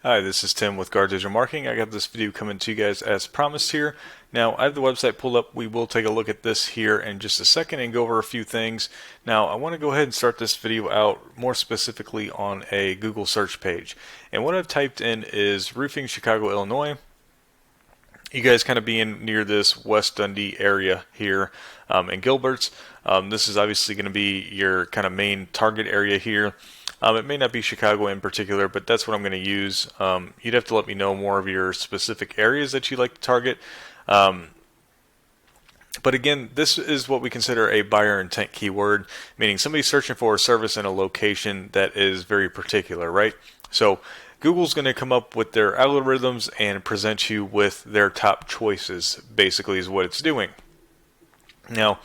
Hi, this is Tim with Guard Digital Marketing. I got this video coming to you guys as promised here. Now, I have the website pulled up. We will take a look at this here in just a second and go over a few things. Now, I want to go ahead and start this video out more specifically on a Google search page. And what I've typed in is Roofing Chicago, Illinois. You guys kind of being near this West Dundee area here in Gilberts. This is obviously going to be your kind of main target area here. It may not be Chicago in particular, but that's what I'm going to use. You'd have to let me know more of your specific areas that you like to target. But again, this is what we consider a buyer intent keyword, meaning somebody searching for a service in a location that is very particular, right? So Google's going to come up with their algorithms and present you with their top choices, basically is what it's doing. Now,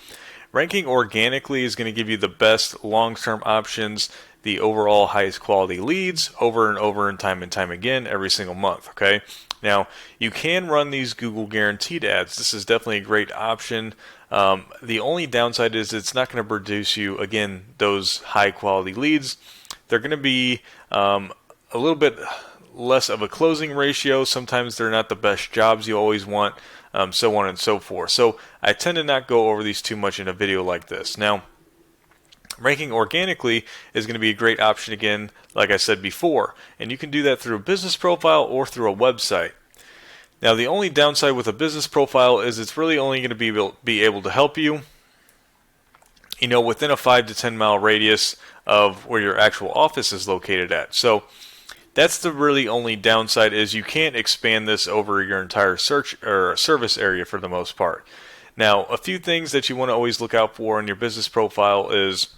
ranking organically is going to give you the best long-term options, the overall highest quality leads over and time again every single month, okay? Now, you can run these Google guaranteed ads. This is definitely a great option. The only downside is it's not going to produce you, again, those high quality leads. They're going to be a little bit less of a closing ratio. Sometimes they're not the best jobs you always want, so on and so forth. So I tend to not go over these too much in a video like this. Now, ranking organically is going to be a great option again, like I said before, and you can do that through a business profile or through a website. Now, the only downside with a business profile is it's really only going to be able to help you, within a 5 to 10 mile radius of where your actual office is located at. So that's the really only downside, is you can't expand this over your entire search or service area for the most part. Now, a few things that you want to always look out for in your business profile is,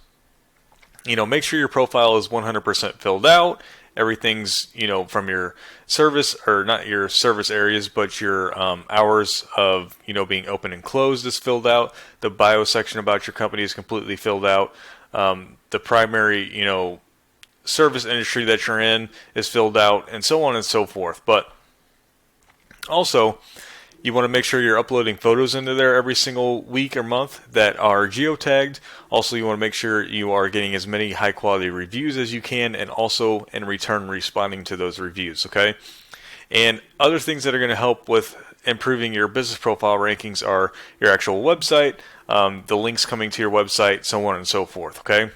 make sure your profile is 100% filled out. Everything's, from your service, or not your service areas, but your hours of, being open and closed is filled out. The bio section about your company is completely filled out. The primary, service industry that you're in is filled out, and so on and so forth. But also, you want to make sure you're uploading photos into there every single week or month that are geotagged. Also, you want to make sure you are getting as many high quality reviews as you can, and also in return responding to those reviews, okay? And other things that are going to help with improving your business profile rankings are your actual website, the links coming to your website, so on and so forth, okay?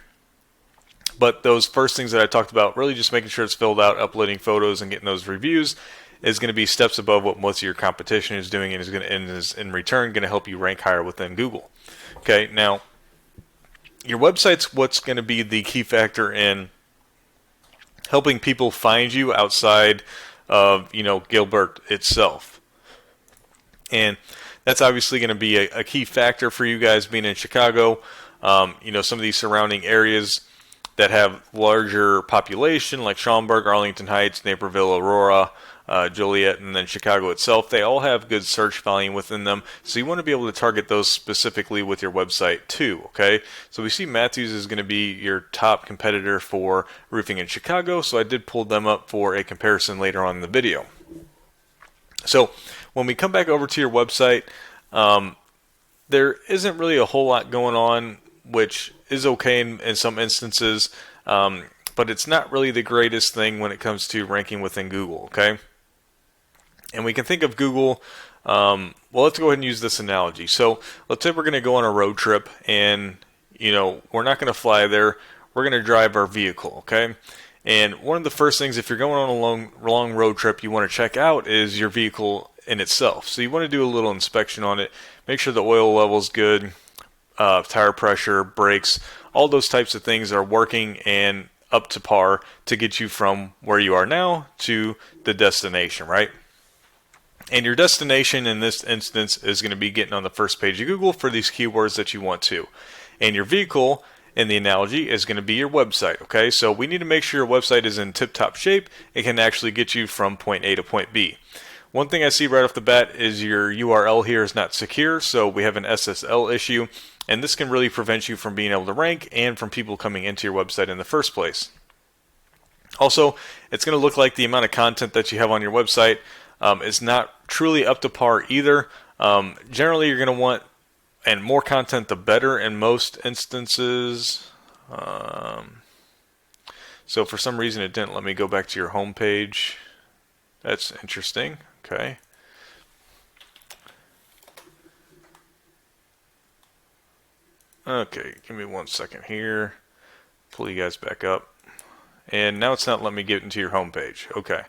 But those first things that I talked about, really just making sure it's filled out, uploading photos, and getting those reviews, is going to be steps above what most of your competition is doing, and is in return going to help you rank higher within Google. Okay, now your website's what's going to be the key factor in helping people find you outside of Gilbert itself, and that's obviously going to be a key factor for you guys being in Chicago. Some of these surrounding areas that have larger population, like Schaumburg, Arlington Heights, Naperville, Aurora, Joliet, and then Chicago itself, they all have good search volume within them. So you want to be able to target those specifically with your website too, okay? So we see Matthews is going to be your top competitor for roofing in Chicago, so I did pull them up for a comparison later on in the video. So when we come back over to your website, there isn't really a whole lot going on, which is okay in some instances, but it's not really the greatest thing when it comes to ranking within Google, okay? And we can think of Google, let's go ahead and use this analogy. So let's say we're going to go on a road trip, and we're not going to fly there, we're going to drive our vehicle, okay? And one of the first things, if you're going on a long road trip, you want to check out is your vehicle in itself. So you want to do a little inspection on it, make sure the oil level's good, tire pressure, brakes, all those types of things are working and up to par to get you from where you are now to the destination, right? And your destination in this instance is going to be getting on the first page of Google for these keywords that you want to. And your vehicle, in the analogy, is going to be your website, okay? So we need to make sure your website is in tip-top shape. It can actually get you from point A to point B. One thing I see right off the bat is your URL here is not secure, so we have an SSL issue, and this can really prevent you from being able to rank and from people coming into your website in the first place. Also, it's going to look like the amount of content that you have on your website is not truly up to par either. Generally, you're going to want, and more content the better in most instances. So for some reason it didn't let me go back to your home page. That's interesting. Okay. Okay, give me 1 second here. Pull you guys back up. And now it's not letting me get into your home page. Okay.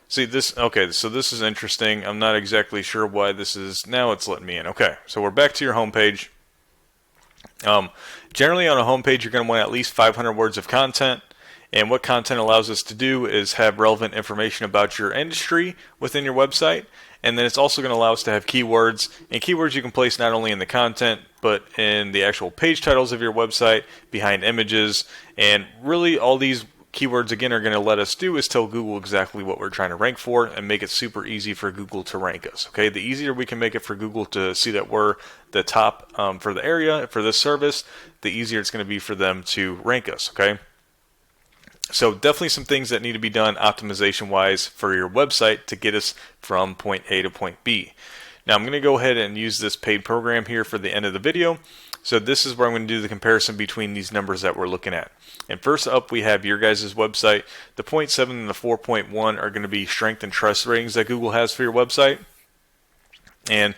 See this, okay, so this is interesting. I'm not exactly sure why this is, now it's letting me in. Okay, so we're back to your home page. Generally on a home page, you're going to want at least 500 words of content. And what content allows us to do is have relevant information about your industry within your website. And then it's also going to allow us to have keywords. And keywords you can place not only in the content, but in the actual page titles of your website, behind images. And really all these keywords, again, are going to let us do is tell Google exactly what we're trying to rank for and make it super easy for Google to rank us. Okay, the easier we can make it for Google to see that we're the top for the area, for this service, the easier it's going to be for them to rank us. Okay. So definitely some things that need to be done optimization wise for your website to get us from point A to point B. Now I'm going to go ahead and use this paid program here for the end of the video. So this is where I'm going to do the comparison between these numbers that we're looking at. And first up we have your guys' website. The 0.7 and the 4.1 are going to be strength and trust ratings that Google has for your website. And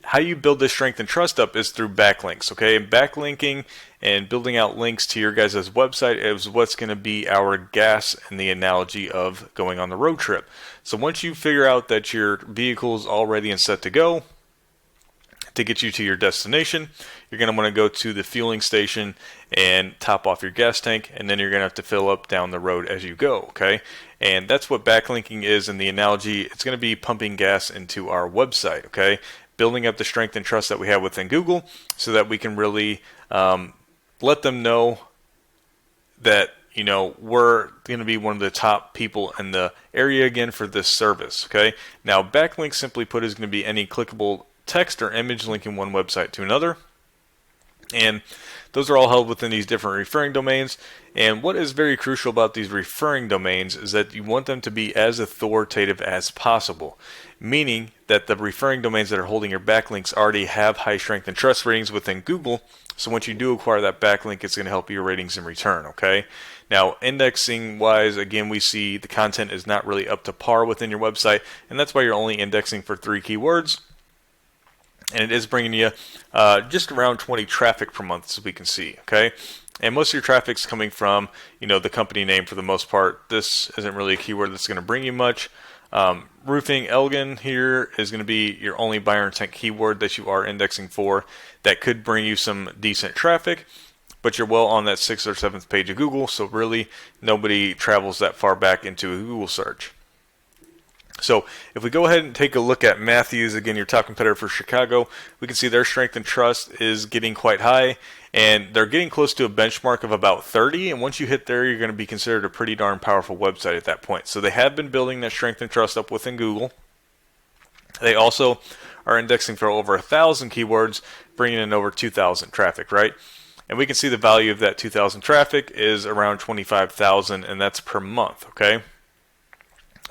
how you build this strength and trust up is through backlinks, okay? And backlinking and building out links to your guys' website is what's going to be our gas in the analogy of going on the road trip. So once you figure out that your vehicle is all ready and set to go to get you to your destination, you're going to want to go to the fueling station and top off your gas tank, and then you're going to have to fill up down the road as you go, okay? And that's what backlinking is in the analogy. It's going to be pumping gas into our website, okay? Building up the strength and trust that we have within Google so that we can really let them know that, you know, we're going to be one of the top people in the area again for this service, okay? Now, backlink, simply put, is going to be any clickable text or image linking one website to another. And those are all held within these different referring domains. And what is very crucial about these referring domains is that you want them to be as authoritative as possible, meaning that the referring domains that are holding your backlinks already have high strength and trust ratings within Google. So once you do acquire that backlink, it's going to help your ratings in return, okay? Now, indexing wise, again, we see the content is not really up to par within your website, and that's why you're only indexing for 3 keywords. And it is bringing you just around 20 traffic per month, as we can see, okay? And most of your traffic's coming from, you know, the company name for the most part. This isn't really a keyword that's going to bring you much. Roofing Elgin here is going to be your only buyer intent keyword that you are indexing for. That could bring you some decent traffic, but you're well on that 6th or 7th page of Google, so really nobody travels that far back into a Google search. So if we go ahead and take a look at Matthews, again, your top competitor for Chicago, we can see their strength and trust is getting quite high, and they're getting close to a benchmark of about 30, and once you hit there, you're going to be considered a pretty darn powerful website at that point. So they have been building that strength and trust up within Google. They also are indexing for over 1,000 keywords, bringing in over 2,000 traffic, right? And we can see the value of that 2,000 traffic is around 25,000, and that's per month, okay?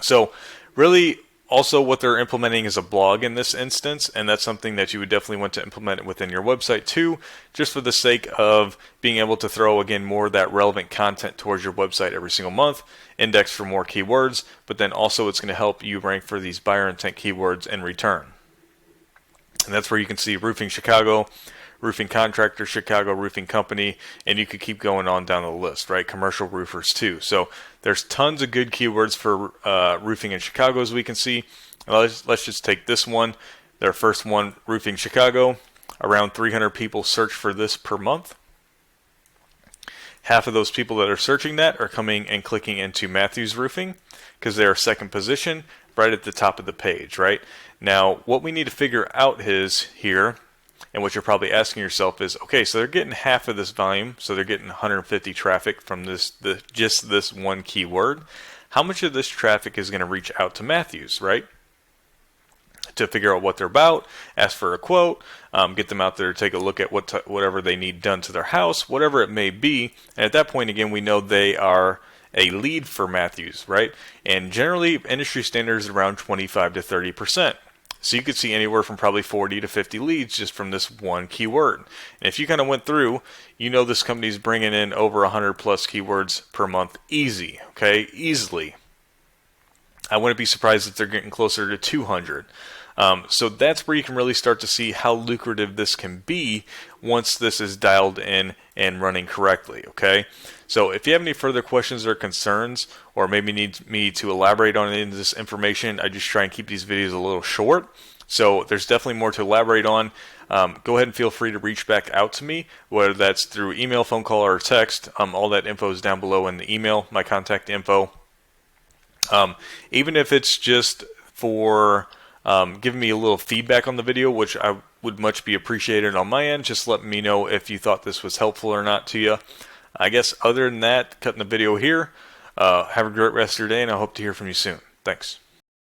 So really, also what they're implementing is a blog in this instance, and that's something that you would definitely want to implement within your website too, just for the sake of being able to throw, again, more of that relevant content towards your website every single month, index for more keywords, but then also it's going to help you rank for these buyer intent keywords in return. And that's where you can see Roofing Chicago, Roofing Contractor, Chicago Roofing Company, and you could keep going on down the list, right? Commercial roofers too. So there's tons of good keywords for roofing in Chicago, as we can see. Let's just take this one, their first one, Roofing Chicago. Around 300 people search for this per month. Half of those people that are searching that are coming and clicking into Matthews Roofing because they're second position right at the top of the page, right? Now, what we need to figure out is here, and what you're probably asking yourself is, okay, so they're getting half of this volume, so they're getting 150 traffic from just this one keyword. How much of this traffic is going to reach out to Matthews, right? To figure out what they're about, ask for a quote, get them out there to take a look at whatever they need done to their house, whatever it may be. And at that point, again, we know they are a lead for Matthews, right? And generally, industry standard is around 25 to 30%. So you could see anywhere from probably 40 to 50 leads just from this one keyword. And if you kind of went through, you know this company's bringing in over 100 plus keywords per month easy, okay? Easily. I wouldn't be surprised if they're getting closer to 200. So that's where you can really start to see how lucrative this can be once this is dialed in and running correctly, okay? So if you have any further questions or concerns, or maybe need me to elaborate on any of this information, I just try and keep these videos a little short. So there's definitely more to elaborate on. Go ahead and feel free to reach back out to me, whether that's through email, phone call, or text. All that info is down below in the email, my contact info. Even if it's just for giving me a little feedback on the video, which I would much be appreciated on my end, just let me know if you thought this was helpful or not to you. I guess other than that, cutting the video here. Have a great rest of your day, and I hope to hear from you soon. Thanks.